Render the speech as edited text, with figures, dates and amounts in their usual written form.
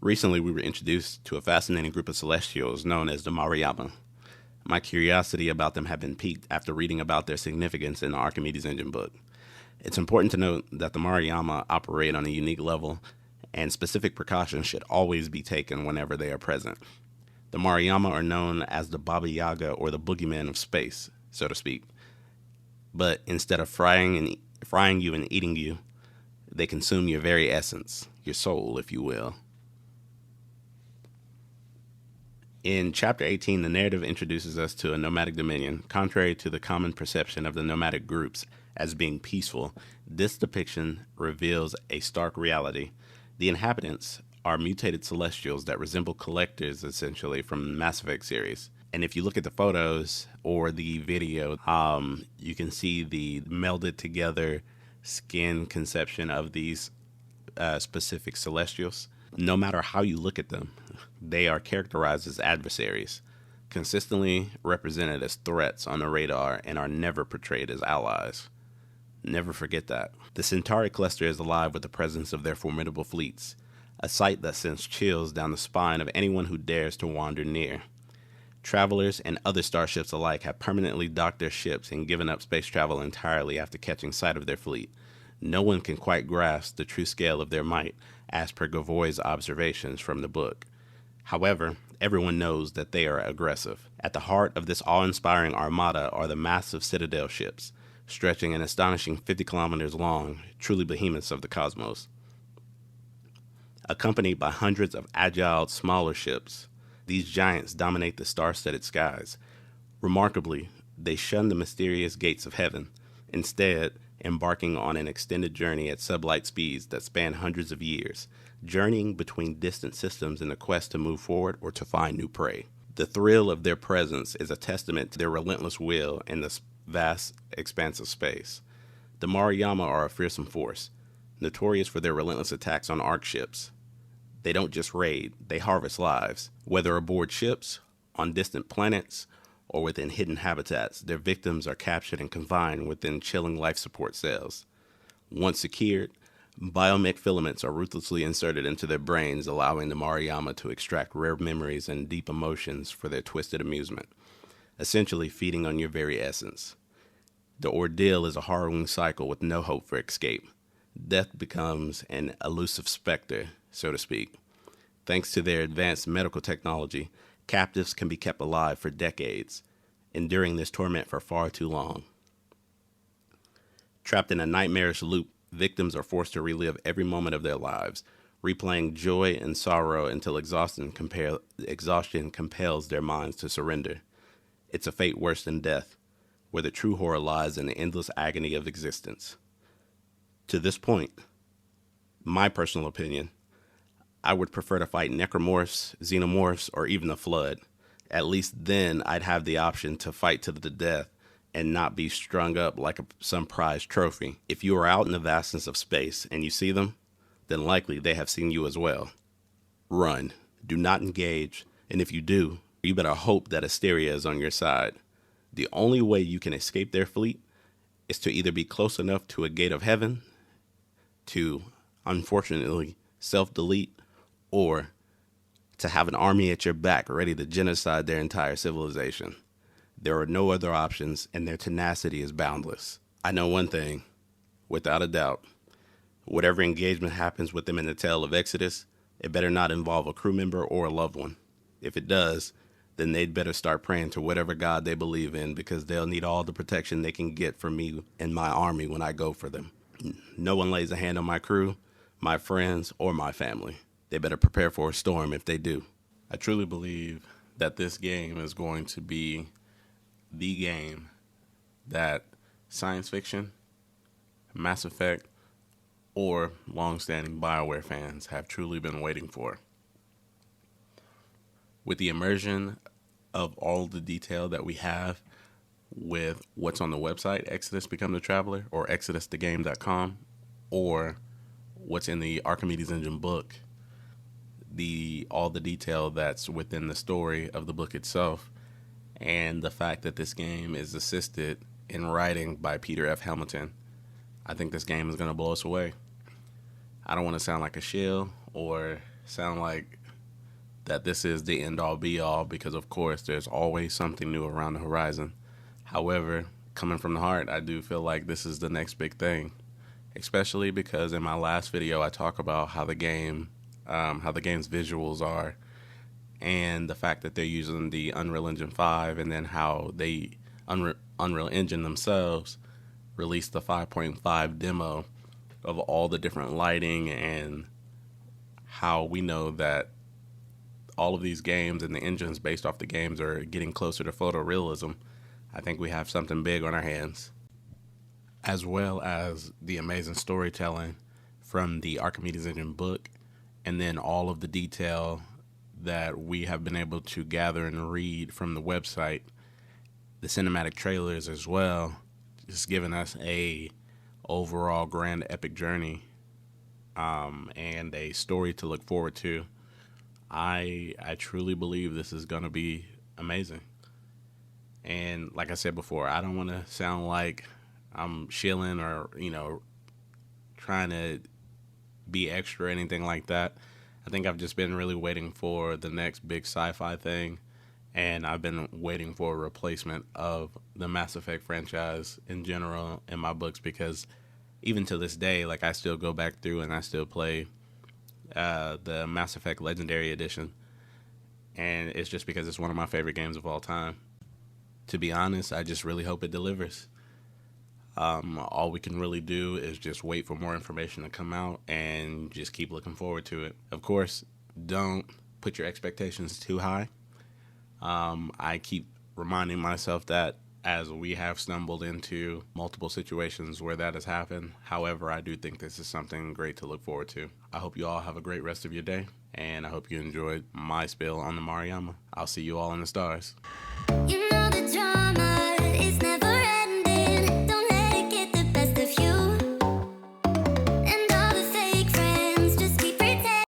Recently, we were introduced to a fascinating group of celestials known as the Mara Yama. My curiosity about them had been piqued after reading about their significance in the Archimedes Engine book. It's important to note that the Mariyama operate on a unique level, and specific precautions should always be taken whenever they are present. The Mariyama are known as the Baba Yaga or the Boogeymen of space, so to speak. But instead of frying you and eating you, they consume your very essence, your soul, if you will. In Chapter 18, the narrative introduces us to a nomadic dominion. Contrary to the common perception of the nomadic groups as being peaceful, this depiction reveals a stark reality. The inhabitants are mutated celestials that resemble collectors, essentially, from the Mass Effect series. And if you look at the photos or the video, you can see the melded together skin conception of these specific celestials. No matter how you look at them, they are characterized as adversaries, consistently represented as threats on the radar, and are never portrayed as allies. Never forget that. The Centauri cluster is alive with the presence of their formidable fleets, a sight that sends chills down the spine of anyone who dares to wander near. Travelers and other starships alike have permanently docked their ships and given up space travel entirely after catching sight of their fleet. No one can quite grasp the true scale of their might, as per Gavoy's observations from the book. However, everyone knows that they are aggressive. At the heart of this awe-inspiring armada are the massive Citadel ships, stretching an astonishing 50 kilometers long, truly behemoths of the cosmos. Accompanied by hundreds of agile, smaller ships, these giants dominate the star-studded skies. Remarkably, they shun the mysterious gates of heaven, instead embarking on an extended journey at sublight speeds that span hundreds of years, journeying between distant systems in the quest to move forward or to find new prey. The thrill of their presence is a testament to their relentless will in the vast expanse of space. The Mariyama are a fearsome force, notorious for their relentless attacks on Ark ships. They don't just raid, they harvest lives. Whether aboard ships, on distant planets, or within hidden habitats, their victims are captured and confined within chilling life support cells. Once secured, biomech filaments are ruthlessly inserted into their brains, allowing the Mariyama to extract rare memories and deep emotions for their twisted amusement, essentially feeding on your very essence. The ordeal is a harrowing cycle with no hope for escape. Death becomes an elusive specter, so to speak. Thanks to their advanced medical technology, captives can be kept alive for decades, enduring this torment for far too long. Trapped in a nightmarish loop, victims are forced to relive every moment of their lives, replaying joy and sorrow until exhaustion compels their minds to surrender. It's a fate worse than death, where the true horror lies in the endless agony of existence. To this point, my personal opinion, I would prefer to fight necromorphs, xenomorphs, or even the Flood. At least then I'd have the option to fight to the death and not be strung up like some prized trophy. If you are out in the vastness of space and you see them, then likely they have seen you as well. Run. Do not engage, and if you do, you better hope that Asteria is on your side. The only way you can escape their fleet is to either be close enough to a gate of heaven to, unfortunately, self-delete, or to have an army at your back ready to genocide their entire civilization. There are no other options, and their tenacity is boundless. I know one thing, without a doubt. Whatever engagement happens with them in the tale of Exodus, it better not involve a crew member or a loved one. If it does, then they'd better start praying to whatever God they believe in, because they'll need all the protection they can get from me and my army when I go for them. No one lays a hand on my crew, my friends, or my family. They better prepare for a storm if they do. I truly believe that this game is going to be the game that science fiction, Mass Effect, or long-standing BioWare fans have truly been waiting for. With the immersion of all the detail that we have with what's on the website, Exodus Become the Traveler, or exodusthegame.com, or what's in the Archimedes Engine book, all the detail that's within the story of the book itself, and the fact that this game is assisted in writing by Peter F. Hamilton, I think this game is going to blow us away. I don't want to sound like a shill or sound like that this is the end all be all, because of course there's always something new around the horizon. However, coming from the heart, I do feel like this is the next big thing, especially because in my last video I talk about how the game's visuals are, and the fact that they're using the Unreal Engine 5, and then how they Unreal Engine themselves released the 5.5 demo of all the different lighting, and how we know that all of these games and the engines based off the games are getting closer to photorealism. I think we have something big on our hands, as well as the amazing storytelling from the Archimedes Engine book, and then all of the detail that we have been able to gather and read from the website, the cinematic trailers as well, just giving us a overall grand epic journey, and a story to look forward to. I truly believe this is going to be amazing. And like I said before, I don't want to sound like I'm shilling or, trying to be extra or anything like that. I think I've just been really waiting for the next big sci-fi thing, and I've been waiting for a replacement of the Mass Effect franchise in general in my books, because even to this day, like, I still go back through and I still play the Mass Effect Legendary Edition, and it's just because it's one of my favorite games of all time. To be honest, I just really hope it delivers. All we can really do is just wait for more information to come out and just keep looking forward to it. Of course, don't put your expectations too high. I keep reminding myself that, as we have stumbled into multiple situations where that has happened. However, I do think this is something great to look forward to. I hope you all have a great rest of your day, and I hope you enjoyed my spill on the Mariyama. I'll see you all in the stars. You know the drama.